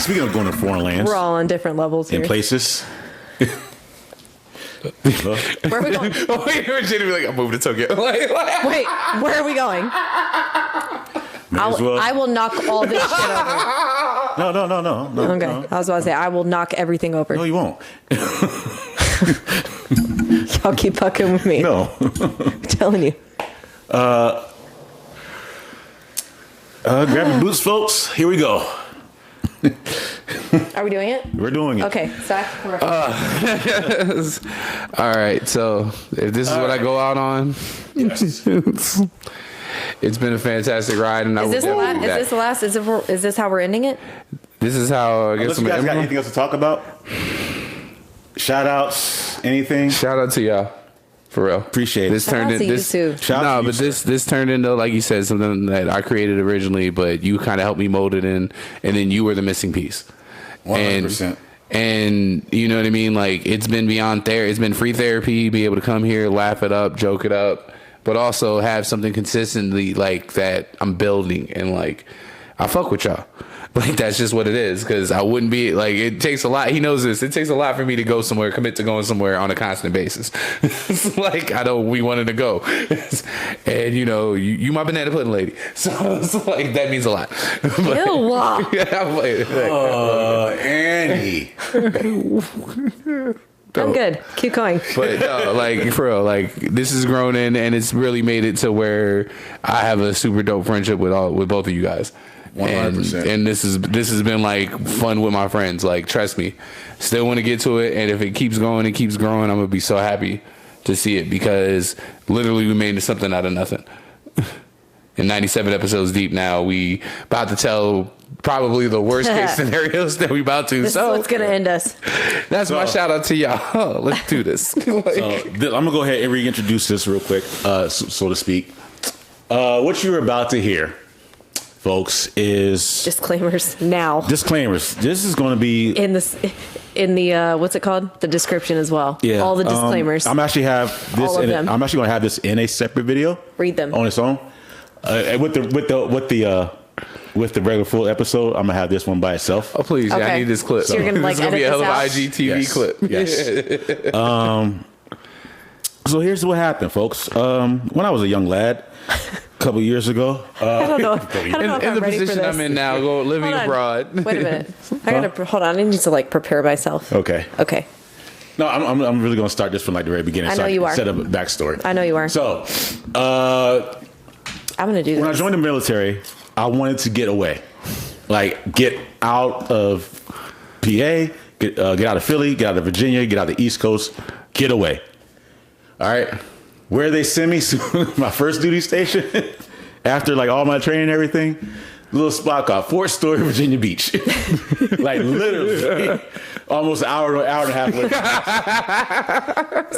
Speaking of going to foreign lands. We're all on different levels here. In places. Where are we going? I'm moving to Tokyo. Wait, where are we going? I will knock all this shit over. No. Okay. No. I was about to say, I will knock everything over. No, you won't. Y'all keep fucking with me. No. I'm telling you. Grab your boots, folks. Here we go. Are we doing it? We're doing it. Okay, Zach. All right, so if this is what I go out on, Yes. it's been a fantastic ride, and Is this the last? Is this how we're ending it? This is how I guess Unless you guys got anything else to talk about? Shout outs, anything? Shout out to y'all. For real. Appreciate it. This turned Shout out to you too. Shout out to you, this turned into, like you said, something that I created originally, but you kind of helped me mold it in, and then you were the missing piece. 100%. And you know what I mean? Like, it's been beyond there. It's been free therapy, be able to come here, laugh it up, joke it up, but also have something consistently like that I'm building, and like I fuck with y'all. Like, that's just what it is, because I wouldn't be, like, it takes a lot. He knows this. It takes a lot for me to go somewhere, commit to going somewhere on a constant basis. It's like, I know we wanted to go. And, you know, you my banana pudding lady. So it's like, that means a lot. Ew. Annie. I'm good. Keep going. But no, like, for real, like, this has grown in, and it's really made it to where I have a super dope friendship with both of you guys. 100%. And this has been like fun with my friends. Like, trust me, still want to get to it. And if it keeps going and keeps growing, I'm gonna be so happy to see it, because literally we made something out of nothing. And 97 episodes deep now, we about to tell probably the worst case scenarios that we about to. This is what's gonna end us. That's my shout out to y'all. Let's do this. So I'm gonna go ahead and reintroduce this real quick, so to speak. What you're about to hear, folks, is Disclaimers now. disclaimers. This is going to be In the what's it called? The description as well. yeah. All the disclaimers. I'm actually have this. All of them. I'm actually going to have this in a separate video. Read them. On its own. With the regular full episode, I'm gonna have this one by itself. Oh, please. Yeah, I Okay. need this clip. So you're gonna, like, this is going to be a hell edit of this an out? IGTV clip. Yes. So here's what happened, folks. When I was a young lad, a couple years ago, I don't know. I don't know if In I'm the ready for position this. I'm in now, living Hold on. abroad. Wait a minute. I gotta hold on. I need to like prepare myself. okay. Okay. No, I'm really gonna start this from like the very beginning. I so know you are. Set up a backstory. I know you are. So, I'm gonna do this. when I joined the military, I wanted to get away, like get out of PA, get out of Philly, get out of Virginia, get out of the East Coast, get away. All right, where they send me, my first duty station, after like all my training and everything, little spot called Fort Story, Virginia Beach, like literally almost an hour and a half away.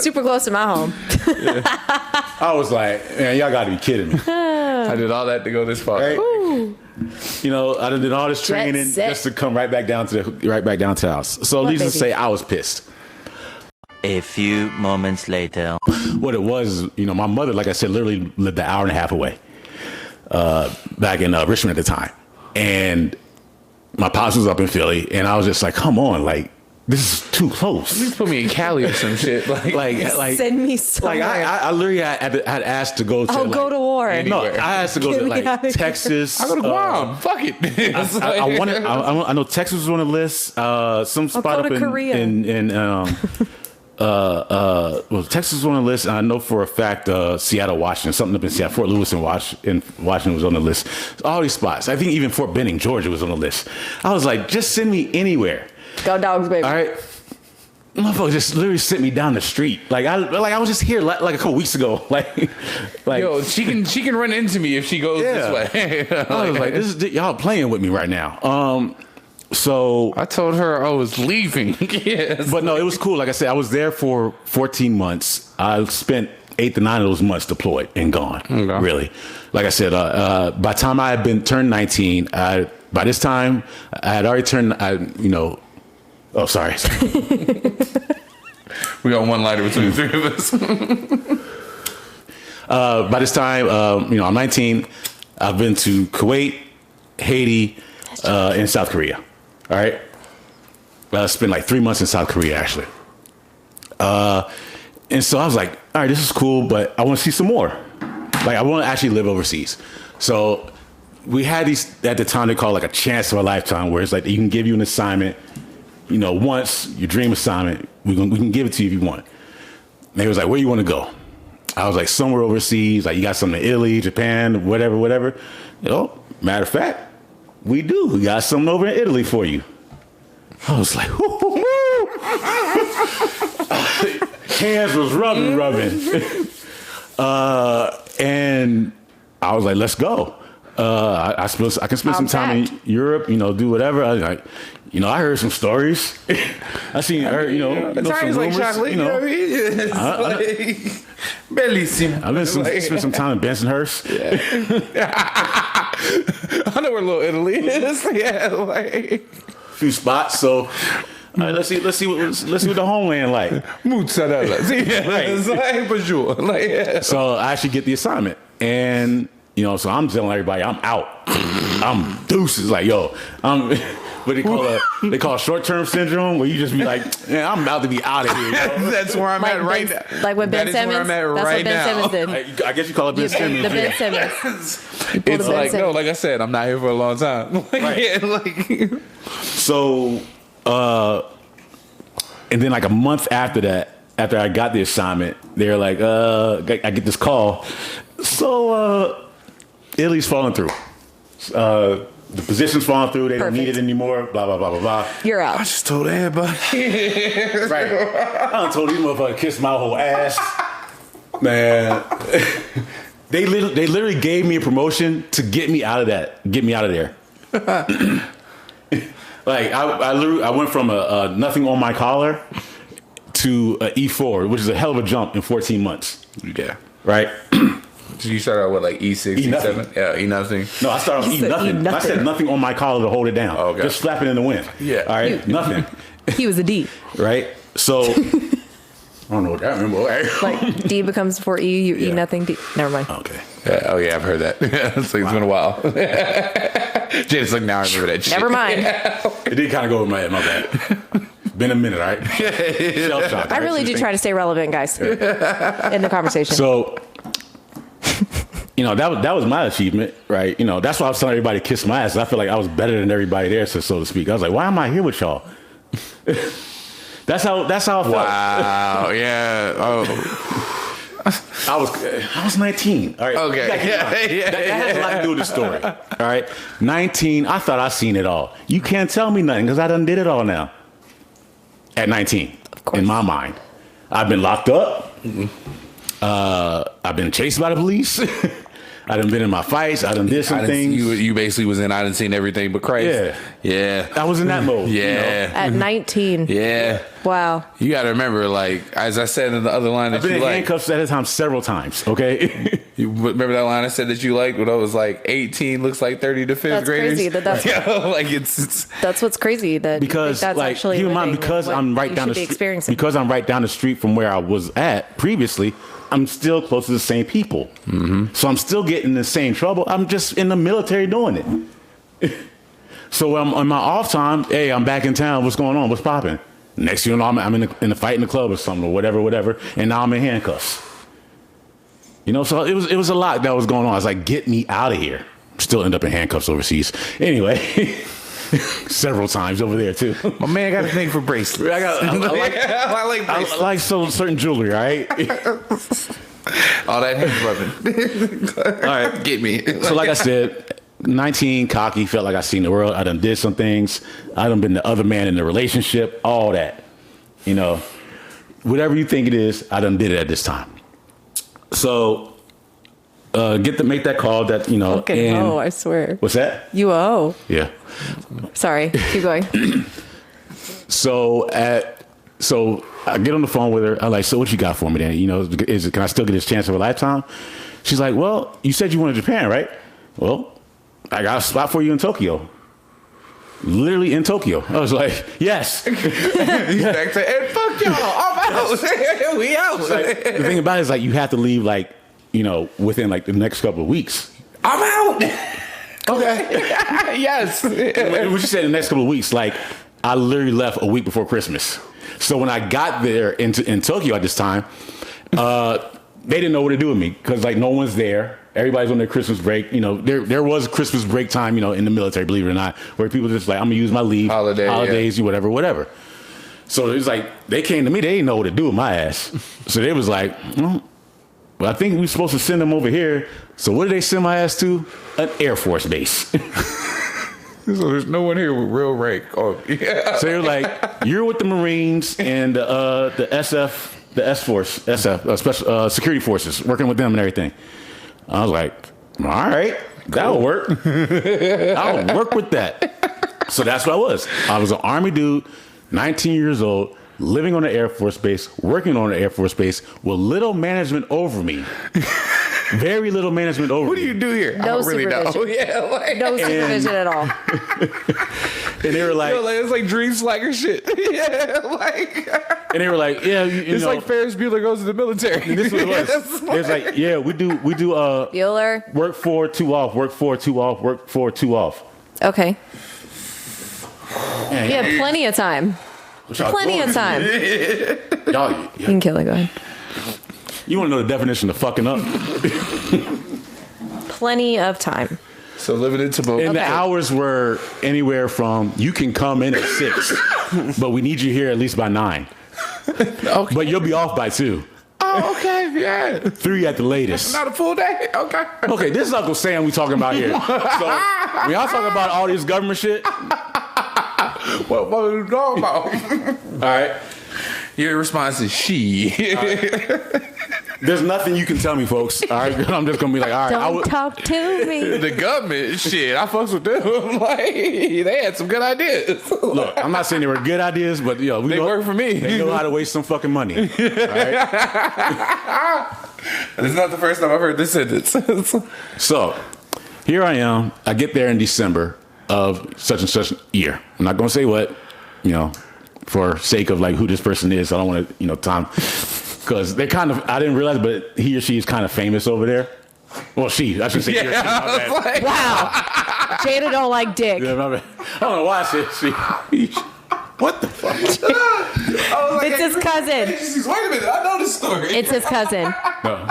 Super close to my home. I was like, man, y'all got to be kidding me. I did all that to go this far. Right? You know, I did all this training set. just to come right back down to the house. So What, needless to baby? say, I was pissed. A few moments later. What it was, you know, my mother, like I said, literally lived an hour and a half away, back in Richmond at the time, and my pops was up in Philly, and I was just like, come on, like this is too close. Please put me in Cali or some shit. Like Send me somewhere. Like I literally had asked to go to. I'll go to war. No, I asked to go Get to me out of like here. Texas. I go to Guam. Fuck it. It's like- I know Texas was on the list. Some spot go up to in Korea. well, Texas was on the list. And I know for a fact Seattle, Washington, something up in Seattle, Fort Lewis in Washington was on the list. All these spots. I think even Fort Benning, Georgia was on the list. I was like, just send me anywhere. Go Dogs, baby. All right. Motherfucker just literally sent me down the street. Like I was just here like a couple weeks ago. Like Yo, she can run into me if she goes this way. I was like, y'all playing with me right now. So I told her I was leaving. Yes. but no, it was cool. Like I said, I was there for 14 months. I spent 8 to 9 of those months deployed and gone. Okay. Really. Like I said, by the time I had turned 19, by this time I had already turned, oh, sorry. We got one lighter between the three of us. By this time, I'm 19. I've been to Kuwait, Haiti, and South Korea. All right. Spent like 3 months in South Korea, actually. And so I was like, all right, this is cool, but I want to see some more. Like, I want to actually live overseas. So we had these, at the time, they call like a chance of a lifetime, where it's like, you can give you an assignment, once, your dream assignment, we can give it to you if you want. And they was like, where you want to go? I was like, somewhere overseas, like you got something in Italy, Japan, whatever. Matter of fact, we do. We got something over in Italy for you. I was like, hands was rubbing. And I was like, let's go. I can spend some time in Europe, do whatever. I heard some stories. I heard some rumors. Like chocolate, Bellissimo. I've been spent some time in Bensonhurst. Yeah. I know where Little Italy is. Yeah, like few spots. So let's see what the homeland like. Mozzarella. Right. So I actually get the assignment, and so I'm telling everybody I'm out. I'm deuces. Like I'm. What they call short-term syndrome, where you just be like, man, I'm about to be out of here. That's where I'm at right now. Like when Ben Simmons. Where I'm at that's right what Ben now. Simmons did. I guess you call it Ben Simmons. The Ben Simmons. It's like no, like I said, I'm not here for a long time. Right. So, and then like a month after that, after I got the assignment, they're like, I get this call. So Italy's falling through. The position's falling through. They don't need it anymore. Blah, blah, blah, blah, blah. You're out. I just told everybody. Right. I done told these motherfuckers kiss my whole ass. Man. They literally gave me a promotion to get me out of that. Get me out of there. Like, I went from a nothing on my collar to a E4, which is a hell of a jump in 14 months. Yeah. Right? Did you start out with like E6, E7? Yeah, E nothing. No, I started with E nothing. I said nothing on my collar to hold it down. Oh, okay. Just slap it in the wind. Yeah. All right, nothing. He was a D. Right? So, I don't know what that remember. Like D becomes before E, you E nothing, D. Never mind. Okay. Yeah, oh yeah, I've heard that. It's been a while. Jada's like, now I remember that shit. Never mind. It did kind of go over my head, my bad. Been a minute, all right? Shell shock, I really do try to stay relevant, guys, in the conversation. So, that was my achievement, right? That's why I was telling everybody to kiss my ass. I feel like I was better than everybody there, so to speak. I was like, why am I here with y'all? That's how I felt. Wow. Yeah. Oh. I was 19. All right. Okay. That has a lot to do with the story. All right. 19. I thought I seen it all. You can't tell me nothing because I done did it all now. At 19, in my mind, I've been locked up. Mm-hmm. I've been chased by the police. I done been in my fights. I done did some things. You basically was in I done seen everything but Christ. Yeah. I was in that mode. Yeah. At 19. Yeah. Wow. You got to remember, like, as I said in the other line that I've been you in like. handcuffs at a time several times, okay? You remember that line I said that you liked when I was like 18 looks like 30 to 5th That's graders? crazy. Like it's that's what's crazy. Because that's like, actually keep in mind, because I'm right down the street. Because I'm right down the street from where I was at previously, I'm still close to the same people. Mm-hmm. So I'm still getting the same trouble. I'm just in the military doing it. So on my off time, hey, I'm back in town. What's going on? What's popping? Next thing you know, I'm in a fight in the club or something or whatever. And now I'm in handcuffs. So it was a lot that was going on. I was like, get me out of here. Still end up in handcuffs overseas. Anyway, several times over there too. My man got a thing for bracelets. I like bracelets. I like certain jewelry, all right? All that hand rubbing. All right, get me. So like I said, 19, cocky, felt like I seen the world. I done did some things. I done been the other man in the relationship, all that. Whatever you think it is, I done did it at this time. So make that call that, Okay, I swear. What's that? You owe. Yeah. Sorry, keep going. So I get on the phone with her. I'm like, so what you got for me then? Can I still get this chance of a lifetime? She's like, well, you said you wanted Japan, right? Well, I got a spot for you in Tokyo. Literally in Tokyo. I was like, yes. He's back to, and fuck y'all, I'm out. We out. Like, the thing about it is, like, you have to leave, like, within, like, the next couple of weeks. I'm out. Okay. Yes. What you said in the next couple of weeks, like I literally left a week before Christmas. So when I got there in Tokyo at this time, they didn't know what to do with me because like no one's there. Everybody's on their Christmas break. You know, there was Christmas break time, you know, in the military, believe it or not, where people just like, I'm gonna use my leave, holidays, whatever. So it was like they came to me, they didn't know what to do with my ass. So they was like, well, I think we're supposed to send them over here. So what did they send my ass to? An Air Force base. So there's no one here with real rank. Oh, yeah. So they're like, you're with the Marines and the SF, the S Force, SF, special security forces, working with them and everything. I was like, all right, that'll work. I'll work with that. So that's what I was. I was an Army dude, 19 years old, living on an Air Force base, working on an Air Force base with little management over me. Very little management over me. What do you do here? No I don't really know. supervision. Yeah, like, No supervision at all. And they were like, it's like dream slagger shit. Yeah, like. And they were like, yeah, It's know, like Ferris Bueller goes to the military. And this was what it was. It's like, yeah, we do Bueller. work 4, 2 off, work 4, 2 off, work 4, 2 off. Okay. Man, You have plenty of time. what y'all Plenty doing? of time. Y'all, You can kill it. Go ahead. you want to know the definition of fucking up? Plenty of time. So living in Timo. And the Okay. hours were anywhere from, you can come in at 6, but we need you here at least by 9. Okay. But you'll be off by 2. Oh, okay, yeah. 3 at the latest. Not a full day. Okay. Okay, this is Uncle Sam we talking about here. So when y'all talking about all this government shit, What are you talking about? all right, Your response is she. there's nothing you can tell me, folks. All right, I'm just gonna be like, all right, Don't talk to me. The government, shit, I fucks with them. Like, they had some good ideas. look, I'm not saying they were good ideas, but yo, They work for me. They know how to waste some fucking money. All right? This is not the first time I've heard this sentence. So here I am. I get there in December of such and such year. I'm not gonna say what, you know, for sake of like who this person is. I don't want to, you know, Tom, because they're kind of. I didn't realize, but he or she is kind of famous over there. Well, I should say he or she. My bad. Like, Wow. Jada don't like dick. Yeah, my bad. I don't know why I said she. What the fuck? It's his cousin. Wait a minute, I know this story. It's his cousin. No,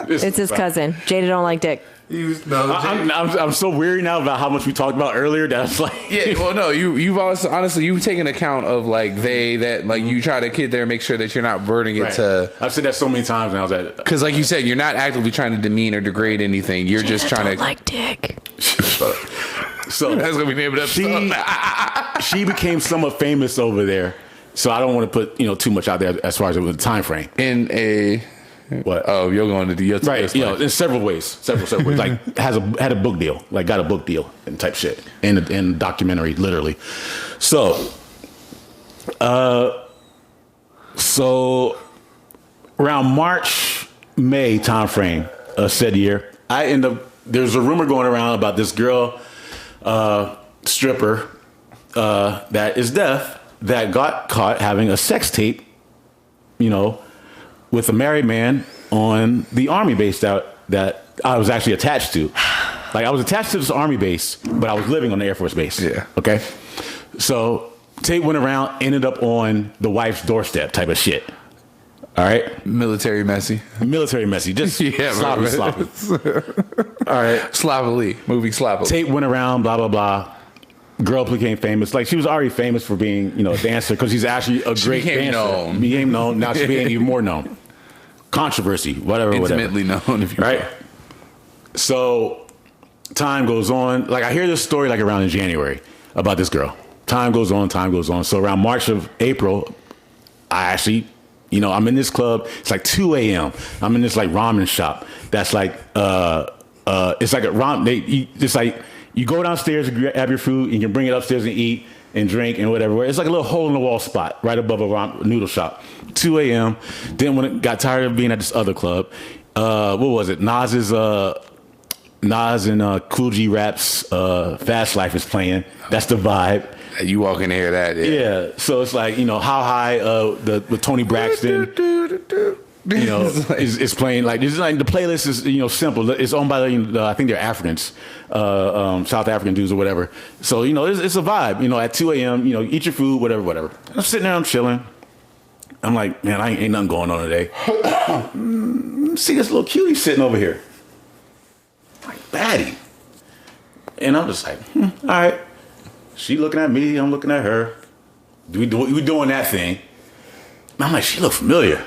It's his cousin. Jada don't like dick. I'm so weary now about how much we talked about earlier that I was like, Yeah, well, no, you've also honestly you've taken account of like you try to kid there and make sure that you're not burning it right. to, I've said that so many times now that because like you said, you're not actively trying to demean or degrade anything. You're just trying to. Like dick. so That's gonna be the name of the episode. she became somewhat famous over there, so I don't want to put, you know, too much out there as far as the time frame. In a What? oh, you're going to the Right, you know, in several ways, several ways. Like had a book deal, like got a book deal and type shit, in documentary, literally. So around March, May time frame said year, I end up. There's a rumor going around about this girl, stripper, that is deaf, that got caught having a sex tape, you know, with a married man on the army base that I was actually attached to. Like I was attached to this army base, but I was living on the Air Force base. Yeah. Okay. So tape went around, ended up on the wife's doorstep type of shit. All right. military messy. Military messy. Just Yeah, sloppy. All right. Sloppily, moving sloppily. Tape went around, blah, blah, blah. Girl became famous. Like she was already famous for being, you know, a dancer because she's actually a great became dancer. known. Became known. Now she became even more known. Controversy, whatever. Intimately known, if you Right. So time goes on. Like I hear this story like around in January about this girl. Time goes on. So around March of April, I actually, you know, I'm in this club. It's like 2 a.m. I'm in this like ramen shop. That's like, it's like a ramen. It's like you go downstairs and grab your food. And you can bring it upstairs and eat and drink and whatever. It's like a little hole in the wall spot right above a noodle shop. 2 a.m. Then when it got tired of being at this other club, what was it? Nas and Cool G Rap's Fast Life is playing. That's the vibe. You walk in here, that Yeah, so it's like, you know, How High with Tony Braxton. You know, is playing like this. Is like the playlist is simple. It's owned by I think they're Africans, South African dudes or whatever. So it's a vibe. At 2 a.m. Eat your food, whatever. I'm sitting there, I'm chilling. I'm like, man, ain't nothing going on today. See this little cutie sitting over here, like baddie, and I'm just like, all right. She looking at me, I'm looking at her. We doing that thing. I'm like, she look familiar.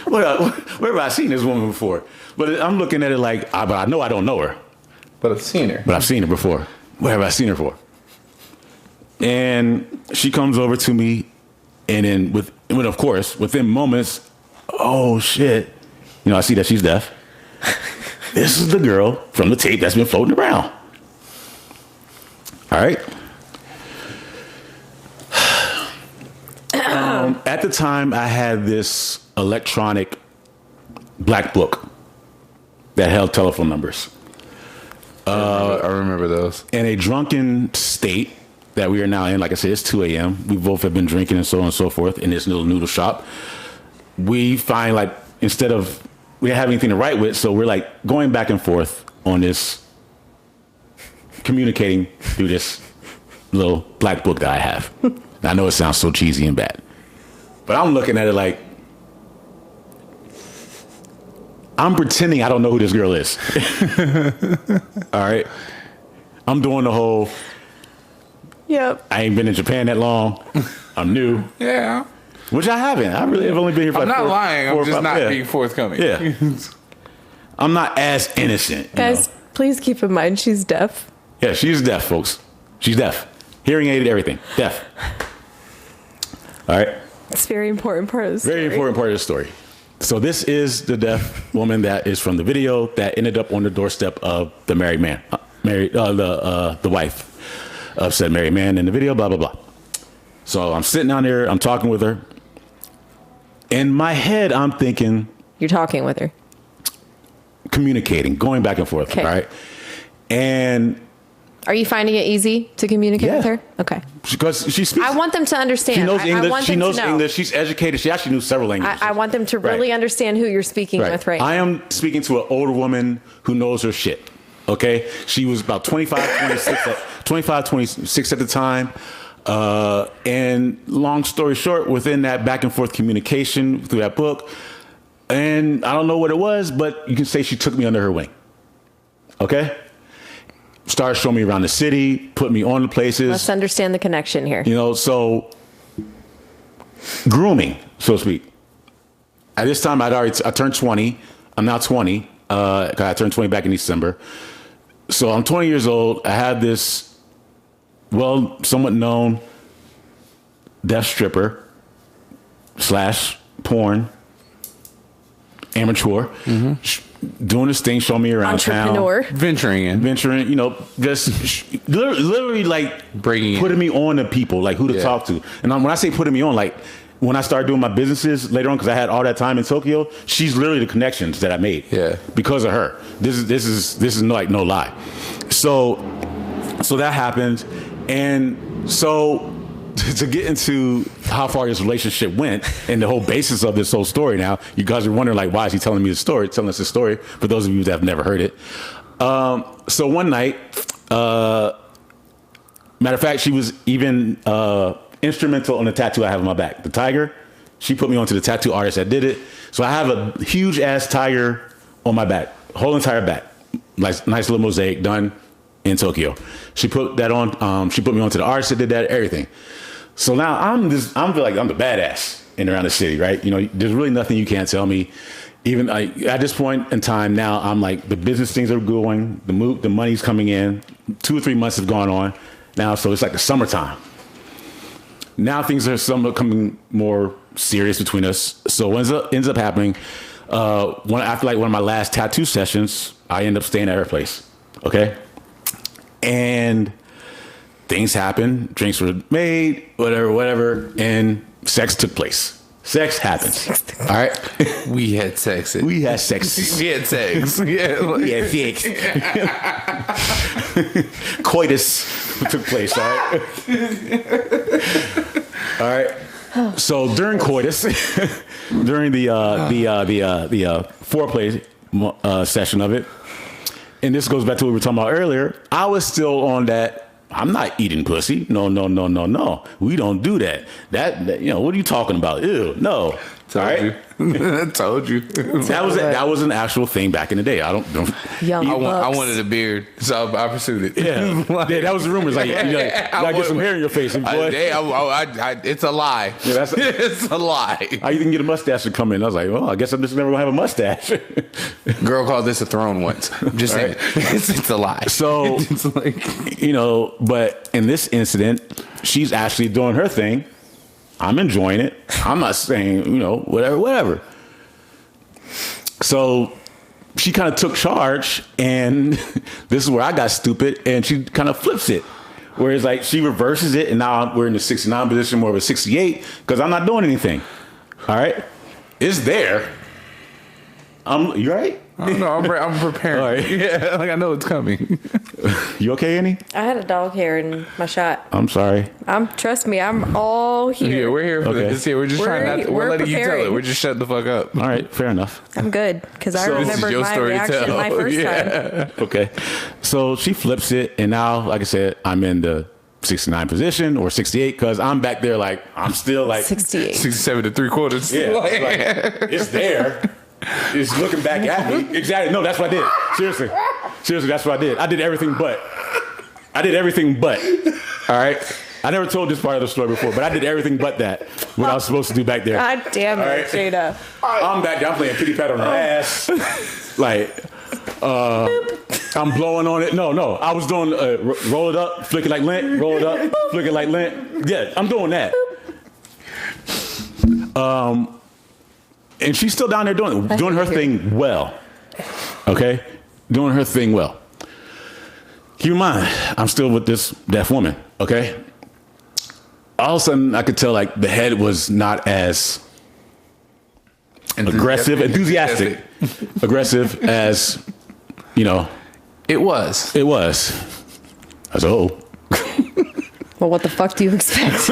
Where have I seen this woman before? But I'm looking at it like, but I know I don't know her. But I've seen her. But I've seen her before. Where have I seen her for? And she comes over to me, and then of course, within moments, oh shit, I see that she's deaf. This is the girl from the tape that's been floating around. All right. At the time, I had this electronic black book that held telephone numbers. I remember those. In a drunken state that we are now in, like I said, it's 2 a.m. We both have been drinking and so on and so forth in this little noodle shop. We find like instead of we didn't have anything to write with, so we're like going back and forth on this, communicating through this little black book that I have. I know it sounds so cheesy and bad, but I'm looking at it like I'm pretending I don't know who this girl is. All right. I'm doing the whole, Yep. I ain't been in Japan that long. I'm new. Yeah. Which I haven't. I really have only been here for I'm like not lying. I'm just not yeah. being forthcoming. Yeah. I'm not as innocent. you Guys, know? please keep in mind she's deaf. Yeah, she's deaf, folks. She's deaf. Hearing aided, everything. Deaf. All right. It's a very important part of the story. Very important part of the story. So this is the deaf woman that is from the video that ended up on the doorstep of the married man, the wife of said married man in the video, blah, blah, blah. So I'm sitting down there, I'm talking with her. In my head, I'm thinking... You're talking with her. Communicating, going back and forth, Okay. right? And... Are you finding it easy to communicate Yeah. with her? Okay. Because she speaks... I want them to understand. She knows I English. want She them knows to know. English. She's educated. She actually knew several languages. I want them to really Right. understand who you're speaking with right now. I am speaking to an older woman who knows her shit. Okay? She was about 25, 26 at the time. And long story short, within that back and forth communication through that book, and I don't know what it was, but you can say she took me under her wing. Okay? Started showing me around the city, put me on the places. Let's understand the connection here. So grooming, so to speak. At this time, I turned 20. I'm now 20. I turned 20 back in December. So I'm 20 years old. I have this, somewhat known deaf stripper / porn amateur doing this thing, showing me around Entrepreneur. town. Venturing, Just literally like Bringing putting me on to people, like who to talk to. And when I say putting me on, like when I started doing my businesses later on, because I had all that time in Tokyo, she's literally the connections that I made. Yeah. Because of her. This is like no lie. So that happened, and so to get into how far this relationship went and the whole basis of this whole story now, you guys are wondering, like, why is he telling me the story, telling us the story, for those of you that have never heard it. So one night, matter of fact, she was even instrumental in the tattoo I have on my back. The tiger, she put me onto the tattoo artist that did it. So I have a huge ass tiger on my back, whole entire back. Nice little mosaic done in Tokyo. She put that on, she put me onto the artist that did that, everything. So now I feel like I'm the badass in around the city, right? There's really nothing you can't tell me. Even at this point in time now, I'm like, the business things are going, the money's coming in, 2 or 3 months have gone on now, so it's like the summertime. Now things are somewhat coming more serious between us. So what ends up happening, after like one of my last tattoo sessions, I end up staying at her place, okay? And things happen, drinks were made, whatever, and sex took place. Sex happens. All right? We had sex. We had sex. We had sex. Yeah. We had sex. Coitus took place, all right? All right. So during coitus, during the foreplay session of it, and this goes back to what we were talking about earlier, I was still on that. I'm not eating pussy. No. We don't do that. That what are you talking about? Ew, no. Told you. Told you. That was an actual thing back in the day. I wanted a beard, so I pursued it. Yeah, yeah, that was the rumors. Like, gotta get some hair in your face, boy. It's a lie. Yeah, it's a lie. How you can get a mustache to come in? I was like, well, I guess I'm just never gonna have a mustache. Girl called this a throne once. I'm just saying, it's a lie. So, it's like, but in this incident, she's actually doing her thing. I'm enjoying it. I'm not saying, whatever. So she kind of took charge, and this is where I got stupid, and she kind of flips it. Whereas, like, she reverses it, and now we're in the 69 position, more of a 68, because I'm not doing anything. All right? It's there. You right? No, I'm preparing. All right. Yeah, like I know it's coming. You okay, Annie? I had a dog hair in my shot. I'm sorry. Trust me, I'm all here. Yeah, we're here for this. Here, we're just trying not to. We're letting you tell it. We're just shutting the fuck up. All right, fair enough. I'm good because I remembered my reaction my first time. Okay, so she flips it, and now, like I said, I'm in the 69 position or 68 because I'm back there, like I'm still like 68, 67 3/4. Yeah, it's there. It's looking back at me. Exactly. No, that's what I did. Seriously, that's what I did. I did everything but. All right. I never told this part of the story before, but I did everything but that. What I was supposed to do back there. God damn it, right? Jada. I'm back there. I'm playing kitty pat on her ass. Like, I'm blowing on it. No. I was doing roll it up, flick it like lint. Roll it up, flick it like lint. Yeah, I'm doing that. And she's still down there doing her thing well. Okay? Doing her thing well. Keep in mind, I'm still with this deaf woman, okay? All of a sudden, I could tell, like, the head was not as enthusiastic, aggressive as, It was. I said, oh. Well, what the fuck do you expect?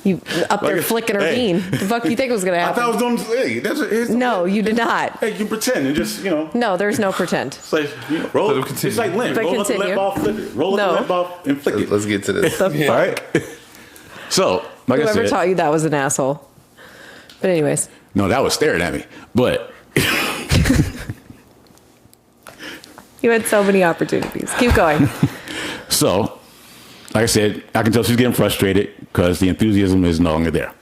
You up there flicking her bean. The fuck do you think was going to happen? I thought I was doing... No, you did not. Hey, you pretend and just, No, there's no pretend. It's like, roll it. It's like lint. Roll up the lint ball, flip it. Roll up the lint ball and flick it. Let's get to this. All right? So, like I said... Whoever taught you that was an asshole. But anyways. No, that was staring at me. But... You had so many opportunities. Keep going. So... Like I said, I can tell she's getting frustrated because the enthusiasm is no longer there.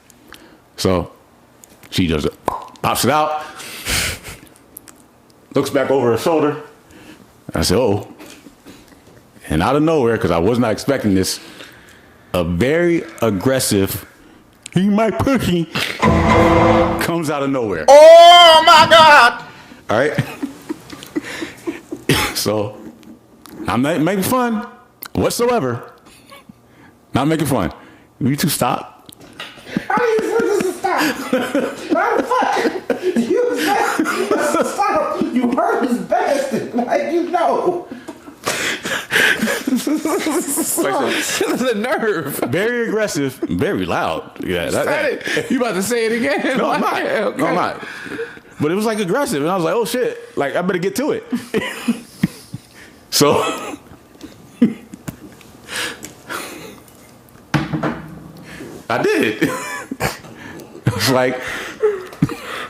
So she just pops it out, looks back over her shoulder. I said, oh. And out of nowhere, because I was not expecting this, a very aggressive, he might push me, comes out of nowhere. Oh my God! All right. So I'm not making fun whatsoever. Not making fun. You two stop. How are you supposed to stop? How the fuck? You supposed to stop. You heard this bastard. Like, The nerve. Very aggressive, very loud. Yeah, You about to say it again? No, I'm not. Okay. No, I'm not. But it was like aggressive, and I was like, oh shit, like I better get to it. So I did. It's like,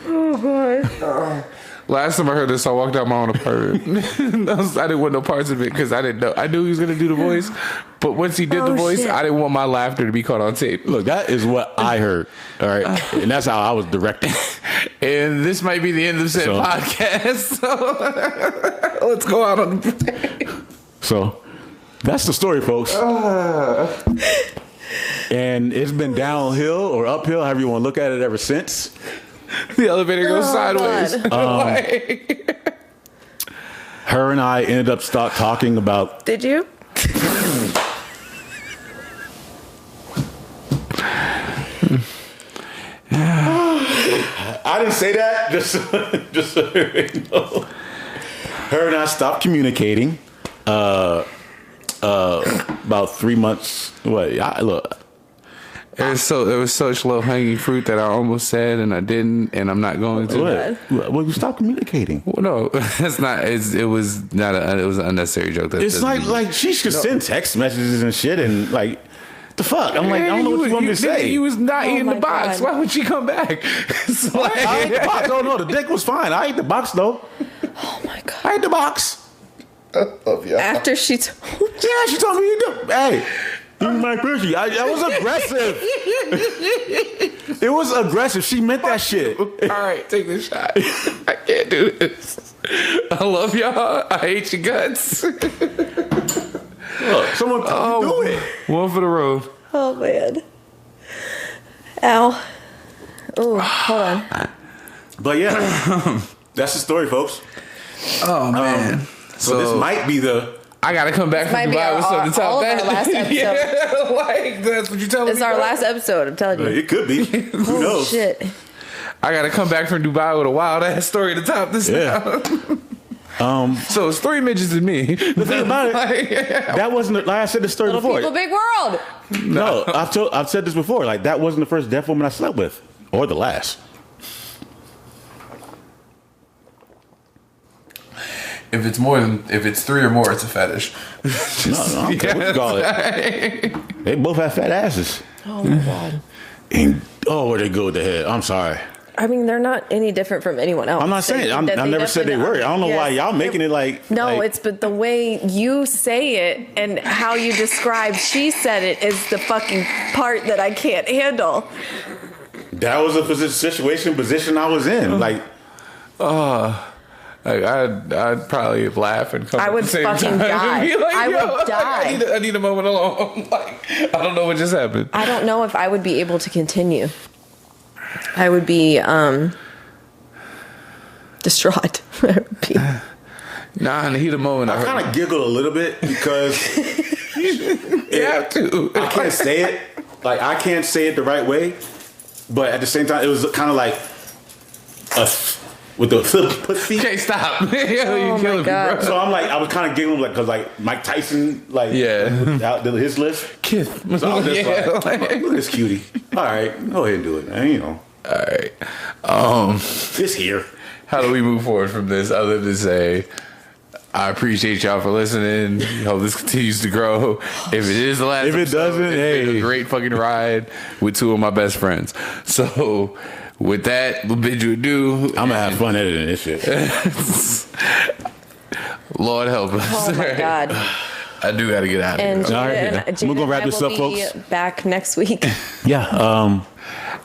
Oh, God. Last time I heard this, I walked out my own apartment. I didn't want no parts of it because I didn't know. I knew he was gonna do the voice, but once he did the voice, shit. I didn't want my laughter to be caught on tape. look, that is what I heard. All right, and that's how I was directed. And this might be the end of said podcast. So let's go out on the So that's the story, folks. And it's been downhill or uphill, however you want to look at it, ever since. The elevator goes sideways. Her and I ended up talking about. Did you? I didn't say that. Just so you know. Her and I stopped communicating. About 3 months. Look. There was such low hanging fruit that I almost said and I didn't, and I'm not going to. Well, you stop communicating. Well, no, it's not. It was not. It was an unnecessary joke. It's like she should send text messages and shit, and like the fuck. I'm like, I don't know what you want me to say. You was not eating the my box. God. Why would she come back? It's like, I ate the box. Oh no, the dick was fine. I ate the box though. Oh my God. I ate the box. Love y'all. After she told Yeah, she told me you do. Hey, you my pussy. That was aggressive. It was aggressive. She meant that shit. all right, take this shot. I can't do this. I love y'all. I hate your guts. Look, someone do it. One for the road. Oh man. Ow. Oh, hold on. But yeah, that's the story, folks. Oh man. So this might be the. I gotta come back from Might be Dubai with something to all top of that. our last episode. Yeah, like that's what you're telling It's me. our bro? last episode, I'm telling you. It could be. Who Oh knows? shit. I gotta come back from Dubai with a wild ass story to top this. Yeah. So it's 3 midgets and me. The thing about it, Like, that wasn't. Like I said the story Little before. people, big world. No, I've said this before. Like that wasn't the first deaf woman I slept with, or the last. if it's 3 or more, it's a fetish. No, I don't care what you call it. They both have fat asses. Oh my God. And where they go with the head. I'm sorry. I mean, they're not any different from anyone else. I'm not saying. I never said they were. I don't know why y'all making it like. No, like, it's but the way you say it and how you describe she said it is the fucking part that I can't handle. that was a position I was in. Like Like I'd probably laugh and come I at would the same fucking time and die. be like, I yo, would die. I need a moment alone. Like I don't know what just happened. I don't know if I would be able to continue. I would be distraught. I would be. Nah, in the heat of the moment, I kind of giggled a little bit because you have to. I can't say it. Like I can't say it the right way, but at the same time, it was kind of like with the pussy. Can't stop. Yo, Oh you killing me, God. bro. So I'm like, I was kind of giggling like because like Mike Tyson, like out his list. Kiss. So I was just Yeah, like, look at this cutie. All right, go ahead and do it, man. You know, all right. it's here. How do we move forward from this other than say, I appreciate y'all for listening. Hope this continues to grow. If it is the last If it episode, doesn't, it's been hey. a great fucking ride with 2 of my best friends. So with that, we'll bid you adieu. I'm gonna have fun editing this shit. Lord help us. Oh my God. I do got to get out of And here. All right, Jada, yeah. and Jada We're gonna wrap and I this will up, be folks. back next week. Yeah.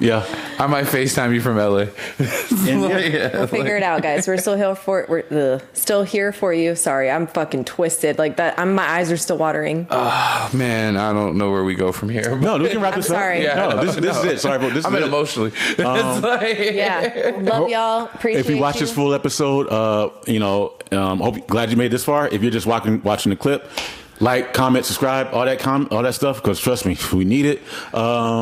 Yeah. I might FaceTime you from LA. We'll figure it out, guys. We're still here for still here for you. Sorry, I'm fucking twisted like that. My eyes are still watering. Oh, man, I don't know where we go from here. No, we can wrap I'm this sorry. up. Yeah, No, this is it. Sorry, bro. This I'm is in it. emotionally. It's like, Yeah, love y'all. Appreciate If you watch this full episode, glad you made this far. If you're just watching the clip, like, comment, subscribe, all that stuff. Because trust me, we need it.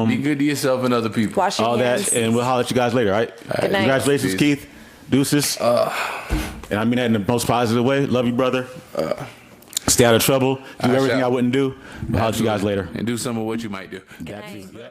be good to yourself and other people. Wash your All hands. that, and we'll holler at you guys later. All right. Good night. Congratulations, Peace. Keith. Deuces. And I mean that in the most positive way. Love you, brother. Stay out of trouble. Do everything shall. I wouldn't do. We'll holler at you guys later. And do some of what you might do. Good night. Yeah.